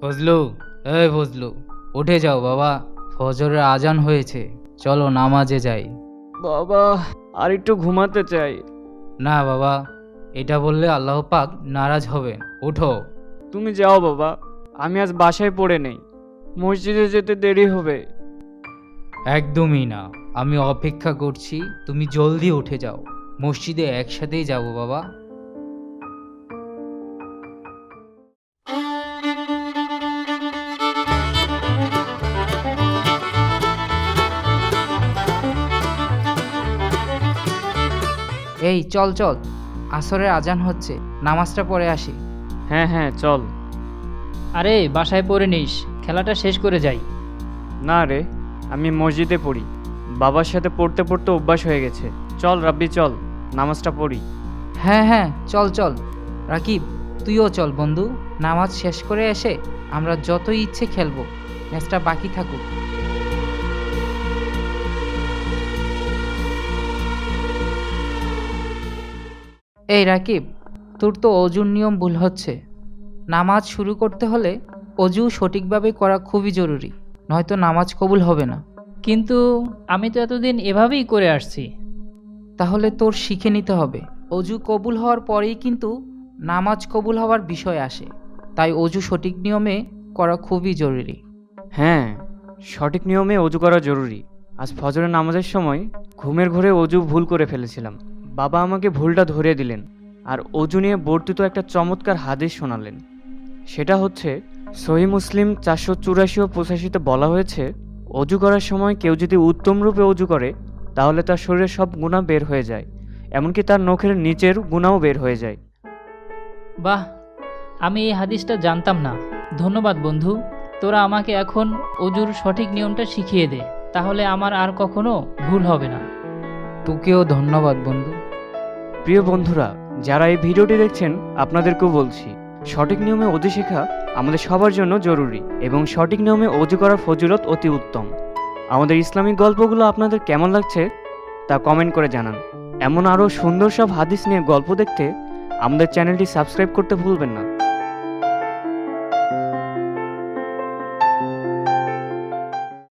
ফজলু, এই ফজলু, উঠে যাও বাবা, ফজরের আজান হয়েছে, চলো নামাজে যাই। বাবা, আর একটু ঘুমাতে চাই। না বাবা, এটা বললে আল্লাহ পাক নারাজ হবেন, উঠো। তুমি যাও বাবা, আমি আজ বাসায় পড়ে নেই, মসজিদে যেতে দেরি হবে। একদমই না, আমি অপেক্ষা করছি, তুমি জলদি উঠে যাও, মসজিদে একসাথেই যাব বাবা। এই চল চল, আসরের আজান হচ্ছে, নামাজটা পড়ে আসি। হ্যাঁ হ্যাঁ, চল। আরে বাসায় পড়ে নিস, খেলাটা শেষ করে যাই। না রে, আমি মসজিদে পড়ি, বাবার সাথে পড়তে পড়তে অভ্যাস হয়ে গেছে। চল রাব্বি, চল নামাজটা পড়ি। হ্যাঁ হ্যাঁ, চল চল। রাকিব, তুইও চল বন্ধু, নামাজ শেষ করে এসে আমরা যতই ইচ্ছে খেলবো, ম্যাচটা বাকি থাকুক। এই রাকিব, তোর তো অজুর নিয়ম ভুল হচ্ছে। নামাজ শুরু করতে হলে অজু সঠিকভাবে করা খুবই জরুরি, নয়তো নামাজ কবুল হবে না। কিন্তু আমি তো এতদিন এভাবেই করে আসছি। তাহলে তোর শিখে নিতে হবে, অজু কবুল হওয়ার পরেই কিন্তু নামাজ কবুল হওয়ার বিষয় আসে, তাই অজু সঠিক নিয়মে করা খুবই জরুরি। হ্যাঁ, সঠিক নিয়মে অজু করা জরুরি। আজ ফজরের নামাজের সময় ঘুমের ঘোরে অজু ভুল করে ফেলেছিলাম। বাবা আমাকে ভুলটা ধরিয়ে দিলেন, আর অজু নিয়ে বর্ধিত একটা চমৎকার হাদিস শোনালেন। সেটা হচ্ছে সহিহ মুসলিম 484 ও 85-তে বলা হয়েছে, অজু করার সময় কেউ যদি উত্তম রূপে অজু করে তাহলে তার শরীরের সব গুনাহ বের হয়ে যায়, এমনকি তার নখের নিচের গুনাহও বের হয়ে যায়। বাহ, আমি এই হাদিসটা জানতাম না। ধন্যবাদ বন্ধু, তোরা আমাকে এখন অজুর সঠিক নিয়মটা শিখিয়ে দে, তাহলে আমার আর কখনো ভুল হবে না। তোকেও ধন্যবাদ বন্ধু। প্রিয় বন্ধুরা, যারা এই ভিডিওটি দেখছেন আপনাদেরকেও বলছি, সঠিক নিয়মে অজু শেখা আমাদের সবার জন্য জরুরি, এবং সঠিক নিয়মে অজু করার ফজিলত অতি উত্তম। আমাদের ইসলামিক গল্পগুলো আপনাদের কেমন লাগছে তা কমেন্ট করে জানান। এমন আরও সুন্দর সব হাদিস নিয়ে গল্প দেখতে আমাদের চ্যানেলটি সাবস্ক্রাইব করতে ভুলবেন না।